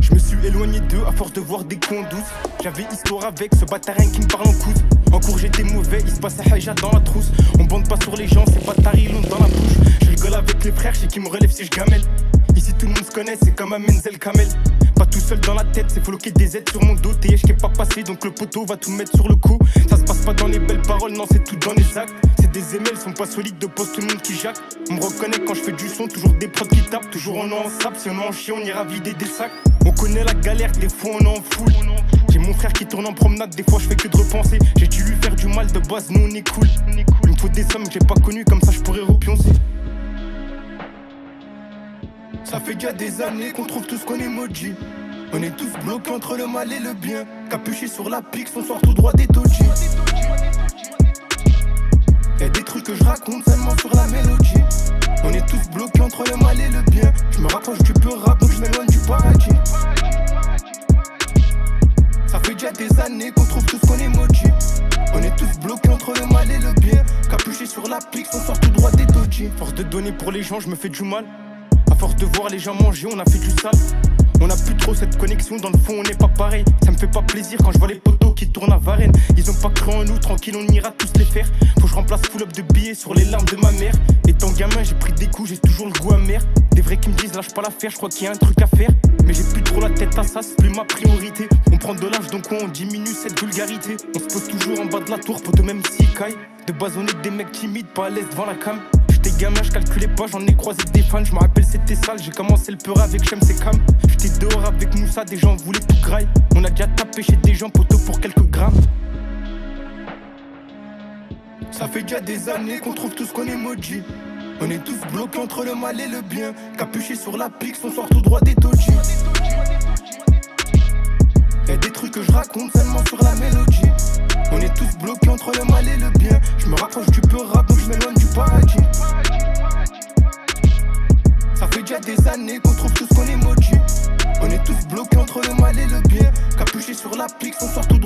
Je me suis éloigné d'eux à force de voir des cons douces. J'avais histoire avec ce bâtarin qui me parle en cousse. En cours j'étais mauvais, il se passait Haja dans la trousse. On bande pas sur les gens, ces bâtards ils l'ont dans la bouche. Je rigole avec les frères, je sais qui me relève si je gamelle. Ici tout le monde se connaît, c'est comme un Menzel Kamel. Pas tout seul dans la tête, c'est floquer des aides sur mon dos. TH qui est pas passé, donc le poteau va tout mettre sur le coup. Ça se passe pas dans les belles paroles, non c'est tout dans les actes. C'est des emails, sont pas solides de poste, tout le monde qui jacque. On me reconnaît quand je fais du son, toujours des prods qui tapent. Toujours on est en sable, si on est en chien, on ira vider des sacs. On connaît la galère, des fois on est en foule. J'ai mon frère qui tourne en promenade, des fois je fais que de repenser. J'ai dû lui faire du mal de base, nous on est cool. Il me faut des sommes que j'ai pas connues, comme ça je pourrais repioncer. Ça fait déjà des années qu'on trouve tous qu'on est maudits. On est tous bloqués entre le mal et le bien. Capuchés sur la pique, on sort tout droit des dodgy. Y'a des trucs que je raconte seulement sur la mélodie. On est tous bloqués entre le mal et le bien. Je me rapproche du peu rap donc je m'éloigne du paradis. Ça fait déjà des années qu'on trouve tous qu'on est maudits. On est tous bloqués entre le mal et le bien. Capuchés sur la pique, on sort tout droit des dodgy. Force de donner pour les gens, je me fais du mal. À force de voir les gens manger, on a fait du sale. On a plus trop cette connexion, dans le fond on n'est pas pareil. Ça me fait pas plaisir quand je vois les poteaux qui tournent à Varennes. Ils ont pas cru en nous, tranquille on ira tous les faire. Faut que je remplace full up de billets sur les larmes de ma mère. Étant gamin j'ai pris des coups, j'ai toujours le goût amer. Des vrais qui me disent lâche pas l'affaire, je crois qu'il y a un truc à faire. Mais j'ai plus trop la tête à ça, c'est plus ma priorité. On prend de l'âge donc on diminue cette vulgarité. On se pose toujours en bas de la tour, poteau même si caille. De base on est des mecs timides, pas à l'aise devant la cam. J'étais gamin, je calculais pas, j'en ai croisé des fans. Je me rappelle c'était sale, j'ai commencé le peur avec Shem c'est Cam. J'étais dehors avec Moussa, des gens voulaient tout graille. On a déjà tapé chez des gens poteau pour quelques grammes. Ça fait déjà des années qu'on trouve tous qu'on est maudits. On est tous bloqués entre le mal et le bien. Capuchés sur la pique, on sort tout droit des dodgy. Y'a des trucs que je raconte seulement sur la mélodie. On est tous bloqués entre le mal et le bien. Je me rapproche du peu rap donc je m'éloigne du paradis. Ça fait déjà des années qu'on trouve tous qu'on est maudits. On est tous bloqués entre le mal et le bien. Capuchés sur la pique, on sort tout